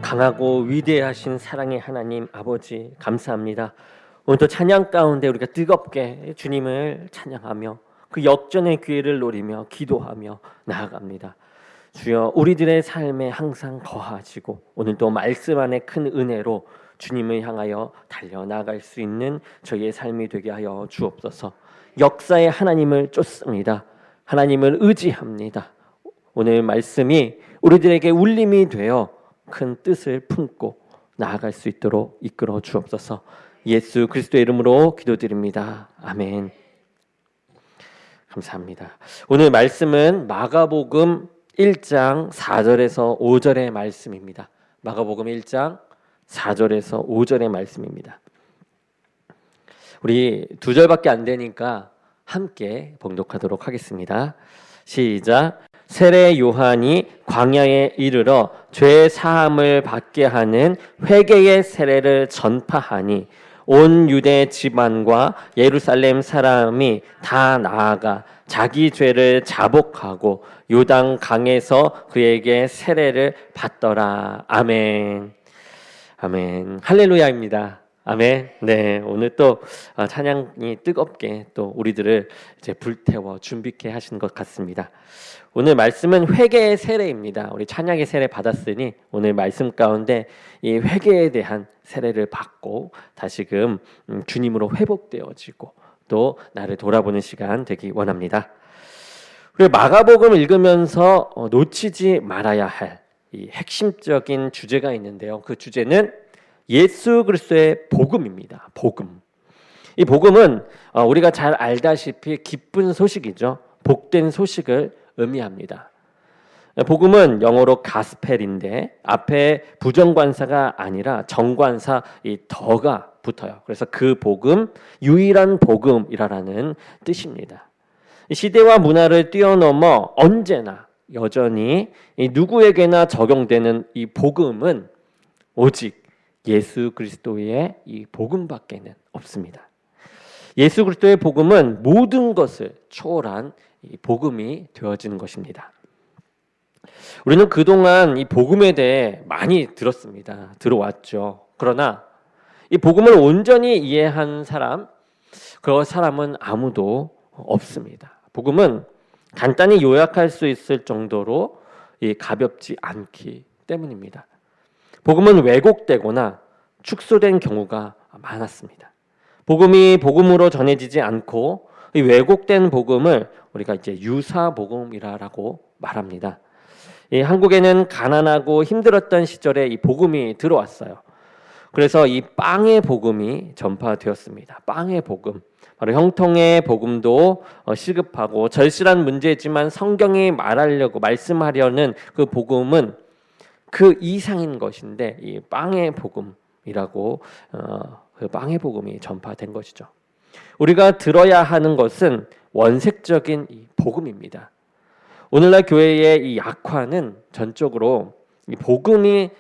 강하고 위대하신 사랑의 하나님 아버지 감사합니다. 오늘도 찬양 가운데 우리가 뜨겁게 주님을 찬양하며 그 역전의 기회를 노리며 기도하며 나아갑니다. 주여, 우리들의 삶에 항상 거하시고 오늘도 말씀 안에 큰 은혜로 주님을 향하여 달려나갈 수 있는 저희의 삶이 되게 하여 주옵소서. 역사의 하나님을 쫓습니다. 하나님을 의지합니다. 오늘 말씀이 우리들에게 울림이 되어 큰 뜻을 품고 나아갈 수 있도록 이끌어 주옵소서. 예수 그리스도의 이름으로 기도드립니다. 아멘. 감사합니다. 오늘 말씀은 마가복음 1장 4절에서 5절의 말씀입니다. 마가복음 1장 4절에서 5절의 말씀입니다. 우리 2절밖에 안 되니까 함께 봉독하도록 하겠습니다. 시작. 세례 요한이 광야에 이르러 죄 사함을 받게 하는 회개의 세례를 전파하니 온 유대 집안과 예루살렘 사람이 다 나아가 자기 죄를 자복하고 요단 강에서 그에게 세례를 받더라. 아멘. 아멘. 할렐루야입니다. 아멘. 네, 오늘 또 찬양이 뜨겁게 또 우리들을 이제 불태워 준비케 하신 것 같습니다. 오늘 말씀은 회개의 세례입니다. 우리 찬양의 세례 받았으니 오늘 말씀 가운데 이 회개에 대한 세례를 받고 다시금 주님으로 회복되어지고 또 나를 돌아보는 시간 되기 원합니다. 우리 마가복음 읽으면서 놓치지 말아야 할 이 핵심적인 주제가 있는데요. 그 주제는 예수 그리스도의 복음입니다. 복음. 이 복음은 우리가 잘 알다시피 기쁜 소식이죠. 복된 소식을 의미합니다. 복음은 영어로 가스펠인데 앞에 부정관사가 아니라 정관사 이 더가 붙어요. 그래서 그 복음, 유일한 복음이라는 뜻입니다. 시대와 문화를 뛰어넘어 언제나 여전히 누구에게나 적용되는 이 복음은 오직 예수 그리스도의 이 복음밖에는 없습니다. 예수 그리스도의 복음은 모든 것을 초월한 이 복음이 되어지는 것입니다. 우리는 그동안 이 복음에 대해 많이 들었습니다. 들어왔죠. 그러나 이 복음을 온전히 이해한 사람, 그 사람은 아무도 없습니다. 복음은 간단히 요약할 수 있을 정도로 가볍지 않기 때문입니다. 복음은 왜곡되거나 축소된 경우가 많았습니다. 복음이 복음으로 전해지지 않고 이 왜곡된 복음을 우리가 이제 유사 복음이라고 말합니다. 한국에는 가난하고 힘들었던 시절에 이 복음이 들어왔어요. 그래서 이 빵의 복음이 전파되었습니다. 빵의 복음. 바로 형통의 복음도 시급하고 절실한 문제지만 성경이 말씀하려는 그 복음은 그 이상인 것인데 이 빵의 복음이라고 그 빵의 복음이 전파된 것이죠. 우리가 들어야 하는 것은 원색적인 이 복음입니다. 오늘날 교회의 이 약화는 전적으로 이 복음의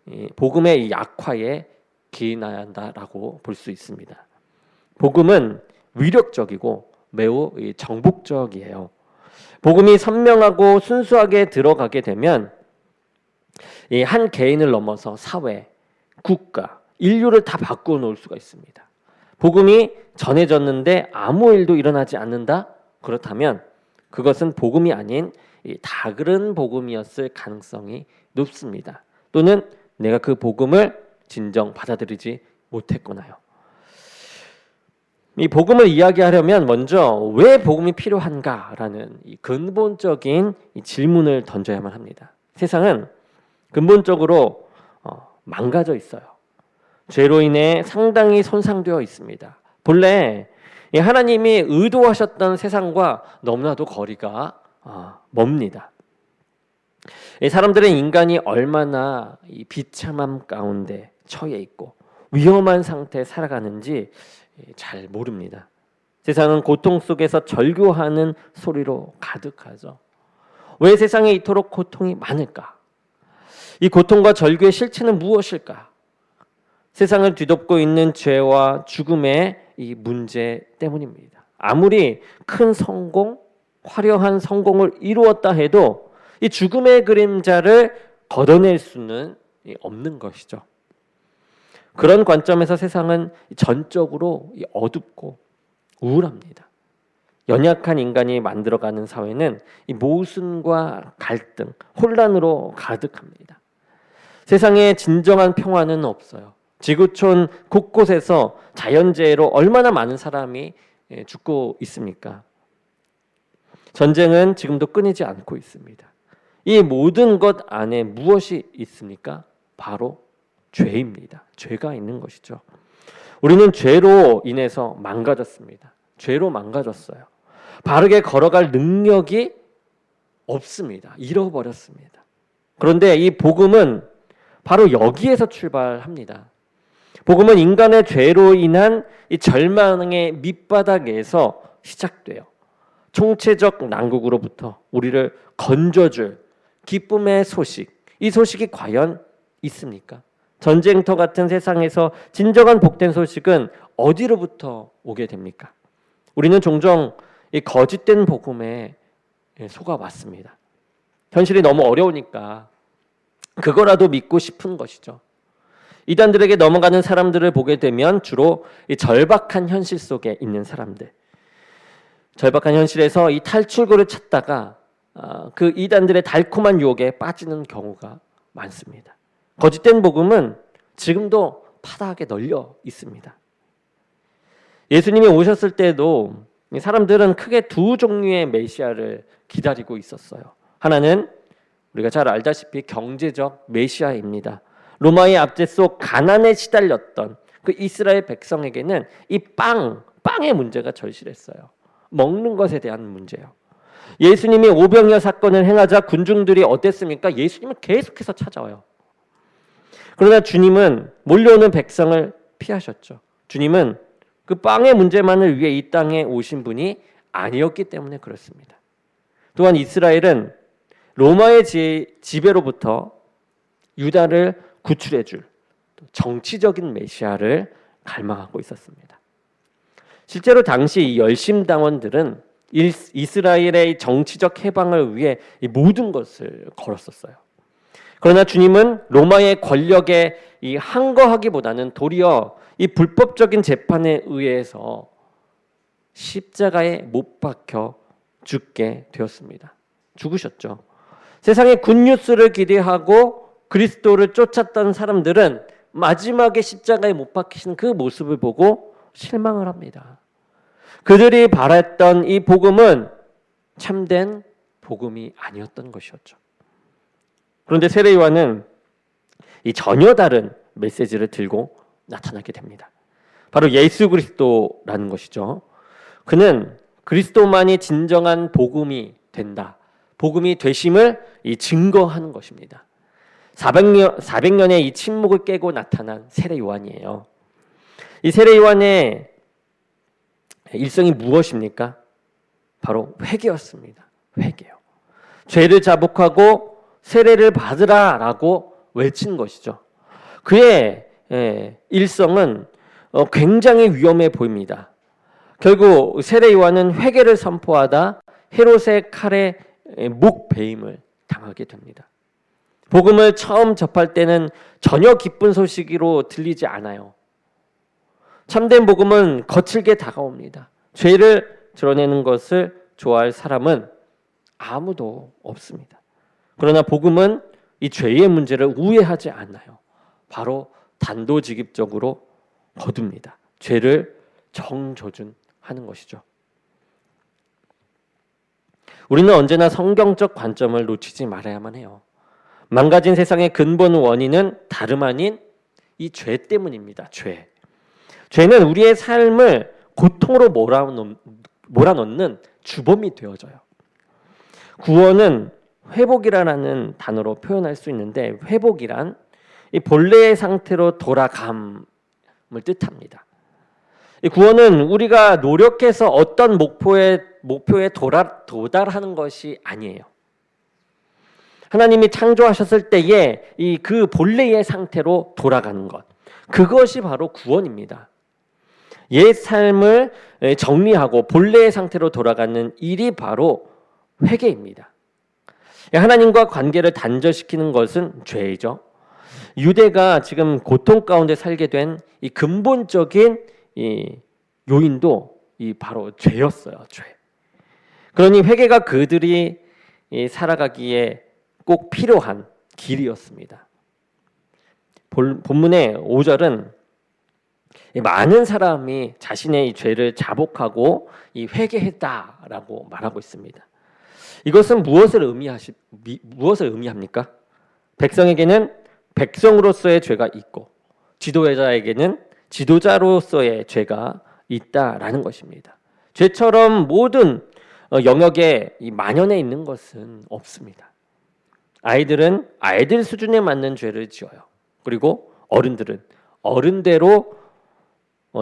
이 약화에 기인해야 한다라고 볼 수 있습니다. 복음은 위력적이고 매우 정복적이에요. 복음이 선명하고 순수하게 들어가게 되면 이 한 개인을 넘어서 사회, 국가, 인류를 다 바꾸어 놓을 수가 있습니다. 복음이 전해졌는데 아무 일도 일어나지 않는다? 그렇다면 그것은 복음이 아닌 다그른 복음이었을 가능성이 높습니다. 또는 내가 그 복음을 진정 받아들이지 못했구나요. 이 복음을 이야기하려면 먼저 왜 복음이 필요한가라는 이 근본적인 이 질문을 던져야만 합니다. 세상은 근본적으로 망가져 있어요. 죄로 인해 상당히 손상되어 있습니다. 본래 하나님이 의도하셨던 세상과 너무나도 거리가 멉니다. 사람들은 인간이 얼마나 이 비참함 가운데 처해 있고 위험한 상태에 살아가는지 잘 모릅니다. 세상은 고통 속에서 절규하는 소리로 가득하죠. 왜 세상에 이토록 고통이 많을까? 이 고통과 절규의 실체는 무엇일까? 세상을 뒤덮고 있는 죄와 죽음의 이 문제 때문입니다. 아무리 큰 성공, 화려한 성공을 이루었다 해도 이 죽음의 그림자를 걷어낼 수는 없는 것이죠. 그런 관점에서 세상은 전적으로 어둡고 우울합니다. 연약한 인간이 만들어가는 사회는 이 모순과 갈등, 혼란으로 가득합니다. 세상에 진정한 평화는 없어요. 지구촌 곳곳에서 자연재해로 얼마나 많은 사람이 죽고 있습니까? 전쟁은 지금도 끊이지 않고 있습니다. 이 모든 것 안에 무엇이 있습니까? 바로 죄입니다. 죄가 있는 것이죠. 우리는 죄로 인해서 망가졌습니다. 죄로 망가졌어요. 바르게 걸어갈 능력이 없습니다. 잃어버렸습니다. 그런데 이 복음은 바로 여기에서 출발합니다. 복음은 인간의 죄로 인한 이 절망의 밑바닥에서 시작돼요. 총체적 난국으로부터 우리를 건져줄 기쁨의 소식. 이 소식이 과연 있습니까? 전쟁터 같은 세상에서 진정한 복된 소식은 어디로부터 오게 됩니까? 우리는 종종 이 거짓된 복음에 속아왔습니다. 현실이 너무 어려우니까 그거라도 믿고 싶은 것이죠. 이단들에게 넘어가는 사람들을 보게 되면 주로 이 절박한 현실 속에 있는 사람들, 절박한 현실에서 이 탈출구를 찾다가 그 이단들의 달콤한 유혹에 빠지는 경우가 많습니다. 거짓된 복음은 지금도 파다하게 널려 있습니다. 예수님이 오셨을 때도 사람들은 크게 두 종류의 메시아를 기다리고 있었어요. 하나는 우리가 잘 알다시피 경제적 메시아입니다. 로마의 압제 속 가난에 시달렸던 그 이스라엘 백성에게는 이 빵의 문제가 절실했어요. 먹는 것에 대한 문제요. 예수님이 오병이어 사건을 행하자 군중들이 어땠습니까? 예수님을 계속해서 찾아와요. 그러나 주님은 몰려오는 백성을 피하셨죠. 주님은 그 빵의 문제만을 위해 이 땅에 오신 분이 아니었기 때문에 그렇습니다. 또한 이스라엘은 로마의 지배로부터 유다를 구출해 줄 정치적인 메시아를 갈망하고 있었습니다. 실제로 당시 이 열심당원들은 이스라엘의 정치적 해방을 위해 이 모든 것을 걸었었어요. 그러나 주님은 로마의 권력에 이 항거하기보다는 도리어 이 불법적인 재판에 의해서 십자가에 못 박혀 죽게 되었습니다. 죽으셨죠. 세상의 굿뉴스를 기대하고 그리스도를 쫓았던 사람들은 마지막에 십자가에 못 박히신 그 모습을 보고 실망을 합니다. 그들이 바랐던 이 복음은 참된 복음이 아니었던 것이었죠. 그런데 세례 요한은 이 전혀 다른 메시지를 들고 나타나게 됩니다. 바로 예수 그리스도라는 것이죠. 그는 그리스도만이 진정한 복음이 된다. 복음이 되심을 증거하는 것입니다. 400년의 이 침묵을 깨고 나타난 세례 요한이에요. 이 세례 요한의 일성이 무엇입니까? 바로 회개였습니다. 회개요. 죄를 자복하고 세례를 받으라라고 외친 것이죠. 그의 일성은 굉장히 위험해 보입니다. 결국 세례 요한은 회개를 선포하다 헤롯의 칼에 목 베임을 당하게 됩니다. 복음을 처음 접할 때는 전혀 기쁜 소식으로 들리지 않아요. 참된 복음은 거칠게 다가옵니다. 죄를 드러내는 것을 좋아할 사람은 아무도 없습니다. 그러나 복음은 이 죄의 문제를 우회하지 않아요. 바로 단도직입적으로 거둡니다. 죄를 정조준하는 것이죠. 우리는 언제나 성경적 관점을 놓치지 말아야만 해요. 망가진 세상의 근본 원인은 다름 아닌 이 죄 때문입니다. 죄는 우리의 삶을 고통으로 몰아넣는 주범이 되어져요. 구원은 회복이라는 단어로 표현할 수 있는데 회복이란 이 본래의 상태로 돌아감을 뜻합니다. 이 구원은 우리가 노력해서 어떤 목표에 도달하는 것이 아니에요. 하나님이 창조하셨을 때에 그 본래의 상태로 돌아가는 것, 그것이 바로 구원입니다. 옛 삶을 정리하고 본래의 상태로 돌아가는 일이 바로 회개입니다. 하나님과 관계를 단절시키는 것은 죄이죠. 유대가 지금 고통 가운데 살게 된 이 근본적인 이 요인도 이 바로 죄였어요. 죄. 그러니 회개가 그들이 살아가기에 꼭 필요한 길이었습니다. 본문의 5절은 많은 사람이 자신의 이 죄를 자복하고 이 회개했다라고 말하고 있습니다. 이것은 무엇을 의미합니까? 백성에게는 백성으로서의 죄가 있고 지도자에게는 지도자로서의 죄가 있다라는 것입니다. 죄처럼 모든 영역에 만연해 있는 것은 없습니다. 아이들은 아이들 수준에 맞는 죄를 지어요. 그리고 어른들은 어른대로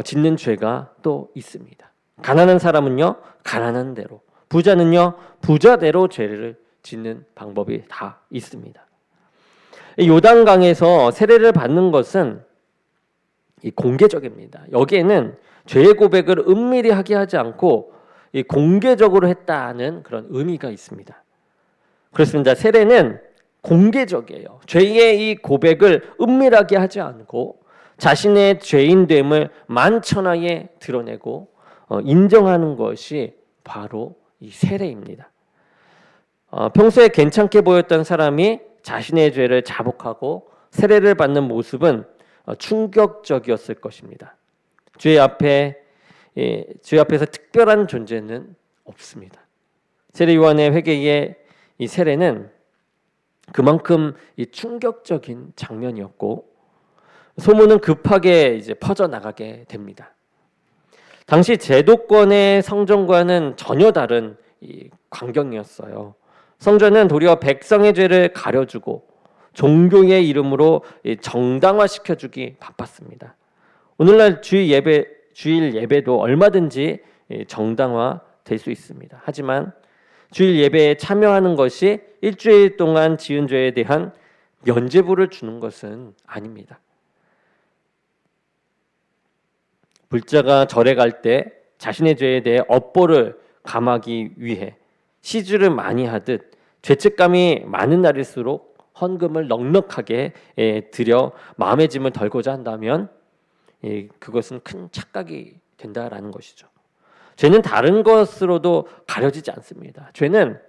짓는 죄가 또 있습니다. 가난한 사람은요, 가난한 대로, 부자는요, 부자대로 죄를 짓는 방법이 다 있습니다. 요단강에서 세례를 받는 것은 공개적입니다. 여기에는 죄의 고백을 은밀히 하게 하지 않고 공개적으로 했다는 그런 의미가 있습니다. 그렇습니다. 세례는 공개적이에요. 죄의 이 고백을 은밀하게 하지 않고 자신의 죄인됨을 만천하에 드러내고 인정하는 것이 바로 이 세례입니다. 평소에 괜찮게 보였던 사람이 자신의 죄를 자복하고 세례를 받는 모습은 충격적이었을 것입니다. 죄 앞에서 특별한 존재는 없습니다. 세례 요한의 회개의 이 세례는 그만큼 이 충격적인 장면이었고 소문은 급하게 이제 퍼져 나가게 됩니다. 당시 제도권의 성전과는 전혀 다른 이 광경이었어요. 성전은 도리어 백성의 죄를 가려주고 종교의 이름으로 정당화시켜주기 바빴습니다. 오늘날 주일 예배도 얼마든지 정당화될 수 있습니다. 하지만 주일 예배에 참여하는 것이 일주일 동안 지은 죄에 대한 면죄부를 주는 것은 아닙니다. 불자가 절에 갈 때 자신의 죄에 대해 업보를 감하기 위해 시주를 많이 하듯 죄책감이 많은 날일수록 헌금을 넉넉하게 드려 마음의 짐을 덜고자 한다면 그것은 큰 착각이 된다라는 것이죠. 죄는 다른 것으로도 가려지지 않습니다. 죄는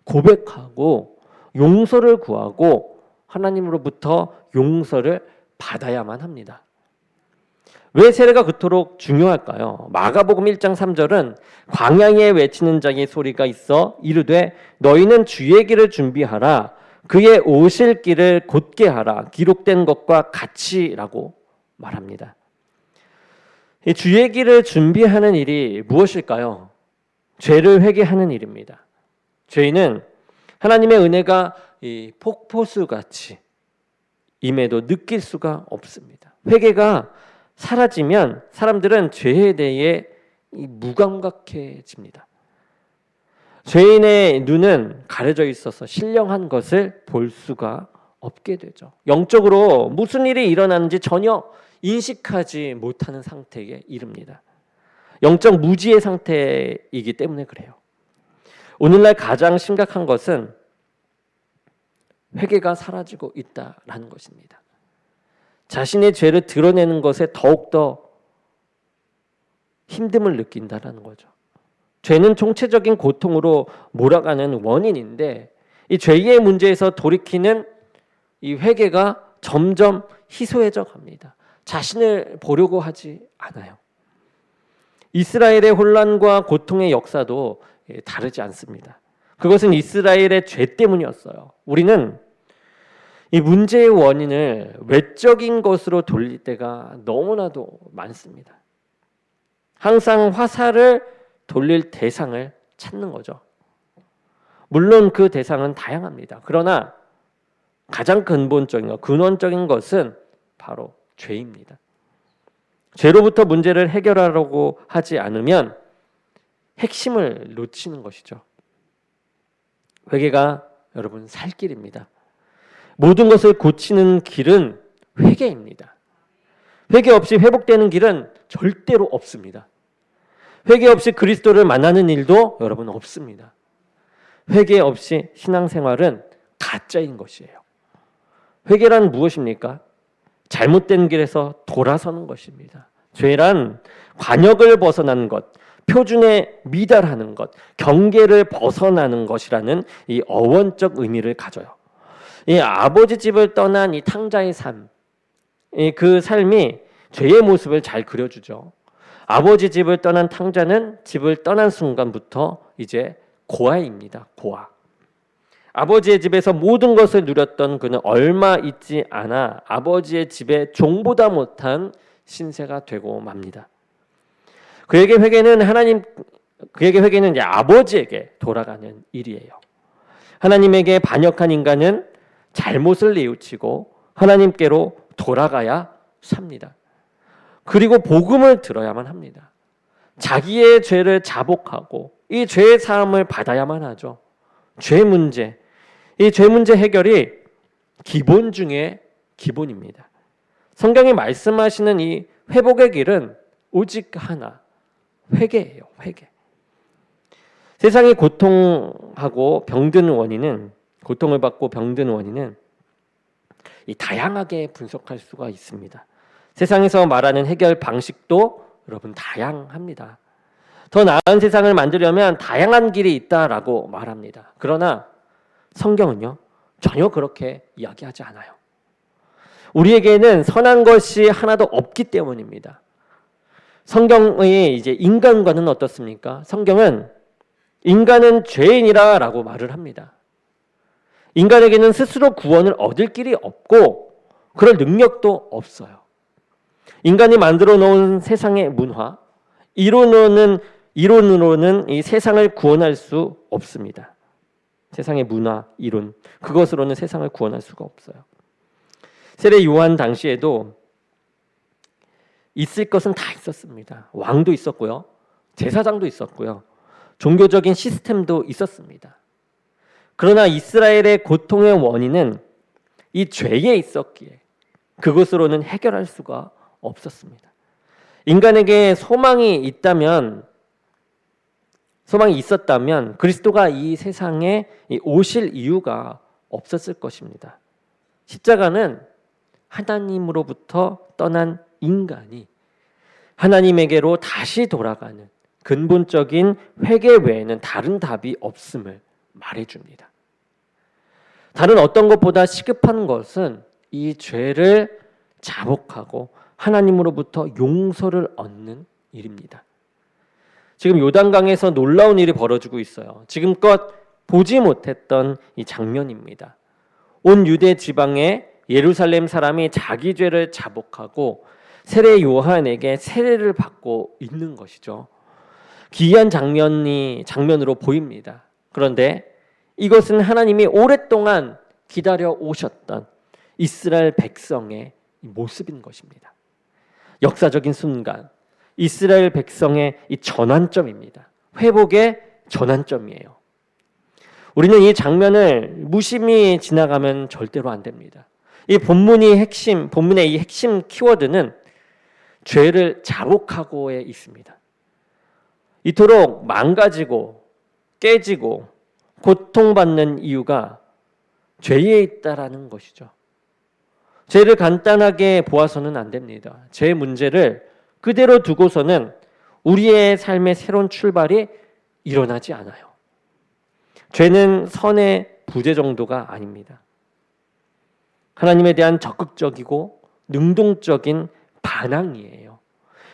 고백하고 용서를 구하고 하나님으로부터 용서를 받아야만 합니다. 왜 세례가 그토록 중요할까요? 마가복음 1장 3절은 광야에 외치는 자의 소리가 있어 이르되 너희는 주의 길을 준비하라 그의 오실 길을 곧게 하라 기록된 것과 같이라고 말합니다. 이 주의 길을 준비하는 일이 무엇일까요? 죄를 회개하는 일입니다. 죄인은 하나님의 은혜가 이 폭포수같이 임해도 느낄 수가 없습니다. 회개가 사라지면 사람들은 죄에 대해 무감각해집니다. 죄인의 눈은 가려져 있어서 신령한 것을 볼 수가 없게 되죠. 영적으로 무슨 일이 일어나는지 전혀 인식하지 못하는 상태에 이릅니다. 영적 무지의 상태이기 때문에 그래요. 오늘날 가장 심각한 것은 회개가 사라지고 있다라는 것입니다. 자신의 죄를 드러내는 것에 더욱더 힘듦을 느낀다라는 거죠. 죄는 총체적인 고통으로 몰아가는 원인인데 이 죄의 문제에서 돌이키는 이 회개가 점점 희소해져 갑니다. 자신을 보려고 하지 않아요. 이스라엘의 혼란과 고통의 역사도 다르지 않습니다. 그것은 이스라엘의 죄 때문이었어요. 우리는 이 문제의 원인을 외적인 것으로 돌릴 때가 너무나도 많습니다. 항상 화살을 돌릴 대상을 찾는 거죠. 물론 그 대상은 다양합니다. 그러나 가장 근본적인 것, 근원적인 것은 바로 죄입니다. 죄로부터 문제를 해결하려고 하지 않으면 핵심을 놓치는 것이죠. 회개가 여러분 살 길입니다. 모든 것을 고치는 길은 회개입니다. 회개 없이 회복되는 길은 절대로 없습니다. 회개 없이 그리스도를 만나는 일도 여러분 없습니다. 회개 없이 신앙생활은 가짜인 것이에요. 회개란 무엇입니까? 잘못된 길에서 돌아서는 것입니다. 죄란 관역을 벗어나는 것, 표준에 미달하는 것, 경계를 벗어나는 것이라는 이 어원적 의미를 가져요. 이 아버지 집을 떠난 이 탕자의 삶, 그 삶이 죄의 모습을 잘 그려주죠. 아버지 집을 떠난 탕자는 집을 떠난 순간부터 이제 고아입니다. 고아. 아버지의 집에서 모든 것을 누렸던 그는 얼마 있지 않아 아버지의 집의 종보다 못한 신세가 되고 맙니다. 그에게 회개는 이제 아버지에게 돌아가는 일이에요. 하나님에게 반역한 인간은 잘못을 뉘우치고 하나님께로 돌아가야 삽니다. 그리고 복음을 들어야만 합니다. 자기의 죄를 자복하고 이 죄의 사함을 받아야만 하죠. 죄 문제, 이 죄 문제 해결이 기본 중에 기본입니다. 성경이 말씀하시는 이 회복의 길은 오직 하나, 회개예요. 회개. 세상이 고통하고 병든 원인은, 고통을 받고 병든 원인은 이 다양하게 분석할 수가 있습니다. 세상에서 말하는 해결 방식도 여러분 다양합니다. 더 나은 세상을 만들려면 다양한 길이 있다라고 말합니다. 그러나 성경은요, 전혀 그렇게 이야기하지 않아요. 우리에게는 선한 것이 하나도 없기 때문입니다. 성경의 이제 인간과는 어떻습니까? 성경은 인간은 죄인이라라고 말을 합니다. 인간에게는 스스로 구원을 얻을 길이 없고 그럴 능력도 없어요. 인간이 만들어 놓은 세상의 문화, 이론으로는 이 세상을 구원할 수 없습니다. 세상의 문화, 이론, 그것으로는 세상을 구원할 수가 없어요. 세례 요한 당시에도 있을 것은 다 있었습니다. 왕도 있었고요. 제사장도 있었고요. 종교적인 시스템도 있었습니다. 그러나 이스라엘의 고통의 원인은 이 죄에 있었기에 그것으로는 해결할 수가 없었습니다. 인간에게 소망이 있었다면 그리스도가 이 세상에 오실 이유가 없었을 것입니다. 십자가는 하나님으로부터 떠난 인간이 하나님에게로 다시 돌아가는 근본적인 회개 외에는 다른 답이 없음을 말해줍니다. 다른 어떤 것보다 시급한 것은 이 죄를 자복하고 하나님으로부터 용서를 얻는 일입니다. 지금 요단강에서 놀라운 일이 벌어지고 있어요. 지금껏 보지 못했던 이 장면입니다. 온 유대 지방의 예루살렘 사람이 자기 죄를 자복하고 세례 요한에게 세례를 받고 있는 것이죠. 기이한 장면으로 보입니다. 그런데 이것은 하나님이 오랫동안 기다려 오셨던 이스라엘 백성의 모습인 것입니다. 역사적인 순간, 이스라엘 백성의 이 전환점입니다. 회복의 전환점이에요. 우리는 이 장면을 무심히 지나가면 절대로 안 됩니다. 이 본문의 핵심 키워드는 죄를 자복하고에 있습니다. 이토록 망가지고 깨지고 고통받는 이유가 죄에 있다라는 것이죠. 죄를 간단하게 보아서는 안 됩니다. 죄의 문제를 그대로 두고서는 우리의 삶의 새로운 출발이 일어나지 않아요. 죄는 선의 부재 정도가 아닙니다. 하나님에 대한 적극적이고 능동적인 반항이에요.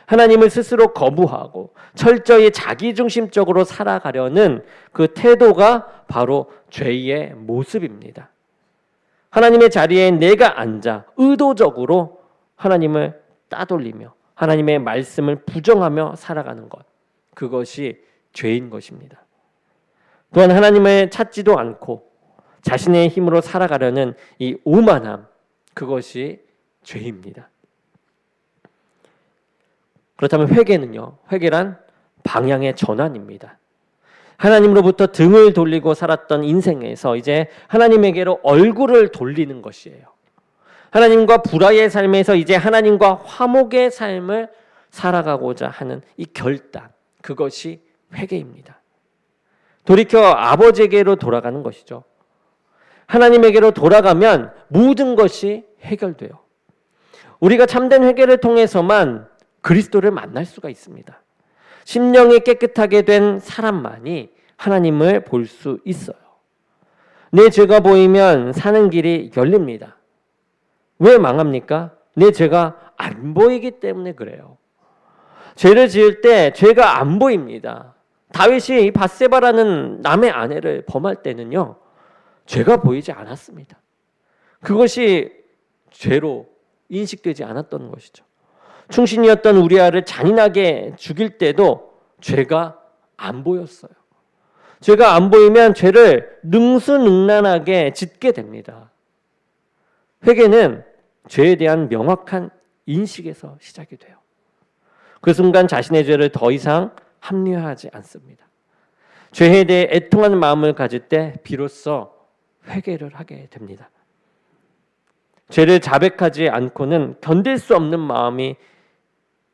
하나님을 스스로 거부하고 철저히 자기중심적으로 살아가려는 그 태도가 바로 죄의 모습입니다. 하나님의 자리에 내가 앉아 의도적으로 하나님을 따돌리며 하나님의 말씀을 부정하며 살아가는 것, 그것이 죄인 것입니다. 또한 하나님을 찾지도 않고 자신의 힘으로 살아가려는 이 오만함, 그것이 죄입니다. 그렇다면 회개는요, 회개란 방향의 전환입니다. 하나님으로부터 등을 돌리고 살았던 인생에서 이제 하나님에게로 얼굴을 돌리는 것이에요. 하나님과 불화의 삶에서 이제 하나님과 화목의 삶을 살아가고자 하는 이 결단, 그것이 회개입니다. 돌이켜 아버지에게로 돌아가는 것이죠. 하나님에게로 돌아가면 모든 것이 해결돼요. 우리가 참된 회개를 통해서만 그리스도를 만날 수가 있습니다. 심령이 깨끗하게 된 사람만이 하나님을 볼 수 있어요. 내 죄가 보이면 사는 길이 열립니다. 왜 망합니까? 내 죄가 안 보이기 때문에 그래요. 죄를 지을 때 죄가 안 보입니다. 다윗이 밧세바라는 남의 아내를 범할 때는요, 죄가 보이지 않았습니다. 그것이 죄로 인식되지 않았던 것이죠. 충신이었던 우리아를 잔인하게 죽일 때도 죄가 안 보였어요. 죄가 안 보이면 죄를 능수능란하게 짓게 됩니다. 회개는 죄에 대한 명확한 인식에서 시작이 돼요. 그 순간 자신의 죄를 더 이상 합리화하지 않습니다. 죄에 대해 애통하는 마음을 가질 때 비로소 회개를 하게 됩니다. 죄를 자백하지 않고는 견딜 수 없는 마음이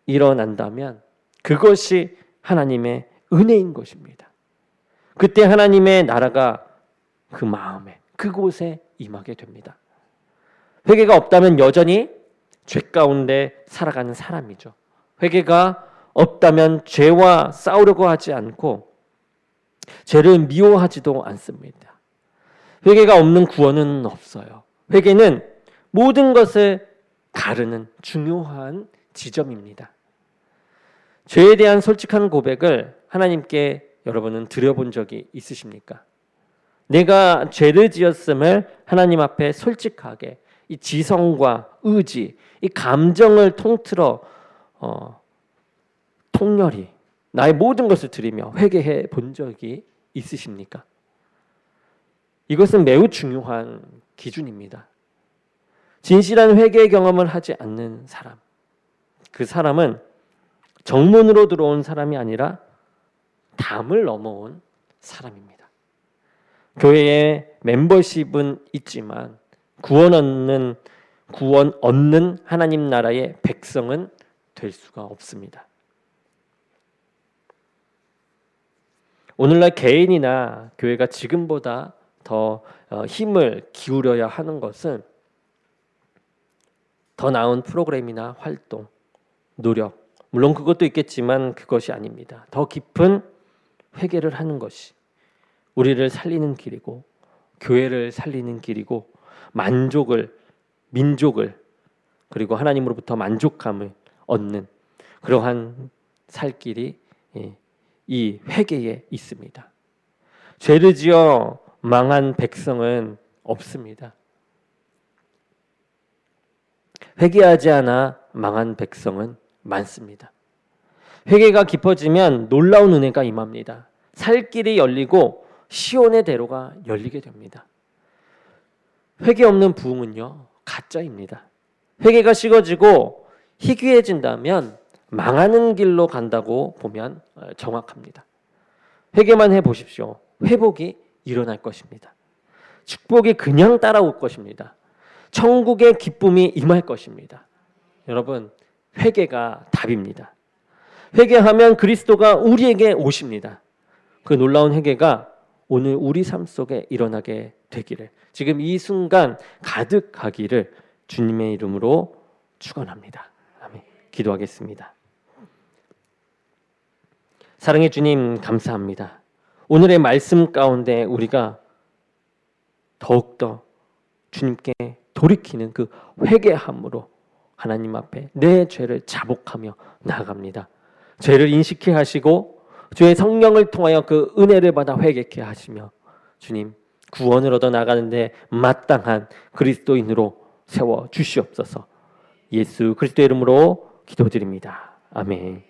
일어난다면 그것이 하나님의 은혜인 것입니다. 그때 하나님의 나라가 그 마음에, 그곳에 임하게 됩니다. 회개가 없다면 여전히 죄 가운데 살아가는 사람이죠. 회개가 없다면 죄와 싸우려고 하지 않고 죄를 미워하지도 않습니다. 회개가 없는 구원은 없어요. 회개는 모든 것을 가르는 중요한 지점입니다. 죄에 대한 솔직한 고백을 하나님께 여러분은 드려본 적이 있으십니까? 내가 죄를 지었음을 하나님 앞에 솔직하게 이 지성과 의지, 이 감정을 통틀어 통렬히 나의 모든 것을 드리며 회개해 본 적이 있으십니까? 이것은 매우 중요한 기준입니다. 진실한 회개의 경험을 하지 않는 사람, 그 사람은 정문으로 들어온 사람이 아니라 담을 넘어온 사람입니다. 교회에 멤버십은 있지만 구원 얻는 하나님 나라의 백성은 될 수가 없습니다. 오늘날 개인이나 교회가 지금보다 더 힘을 기울여야 하는 것은 더 나은 프로그램이나 활동, 노력, 물론 그것도 있겠지만 그것이 아닙니다. 더 깊은 회개를 하는 것이 우리를 살리는 길이고 교회를 살리는 길이고 민족을 그리고 하나님으로부터 만족감을 얻는 그러한 살 길이 이 회개에 있습니다. 죄를 지어 망한 백성은 없습니다. 회개하지 않아 망한 백성은 많습니다. 회개가 깊어지면 놀라운 은혜가 임합니다. 살 길이 열리고 시온의 대로가 열리게 됩니다. 회개 없는 부흥은요, 가짜입니다. 회개가 식어지고 희귀해진다면 망하는 길로 간다고 보면 정확합니다. 회개만 해보십시오. 회복이 일어날 것입니다. 축복이 그냥 따라올 것입니다. 천국의 기쁨이 임할 것입니다. 여러분, 회개가 답입니다. 회개하면 그리스도가 우리에게 오십니다. 그 놀라운 회개가 오늘 우리 삶 속에 일어나게 되기를, 지금 이 순간 가득하기를 주님의 이름으로 축원합니다. 아멘. 기도하겠습니다. 사랑의 주님, 감사합니다. 오늘의 말씀 가운데 우리가 더욱더 주님께 돌이키는 그 회개함으로 하나님 앞에 내 죄를 자복하며 나아갑니다. 죄를 인식해 하시고 주의 성령을 통하여 그 은혜를 받아 회개케 하시며 주님, 구원을 얻어 나가는데 마땅한 그리스도인으로 세워 주시옵소서. 예수 그리스도의 이름으로 기도드립니다. 아멘.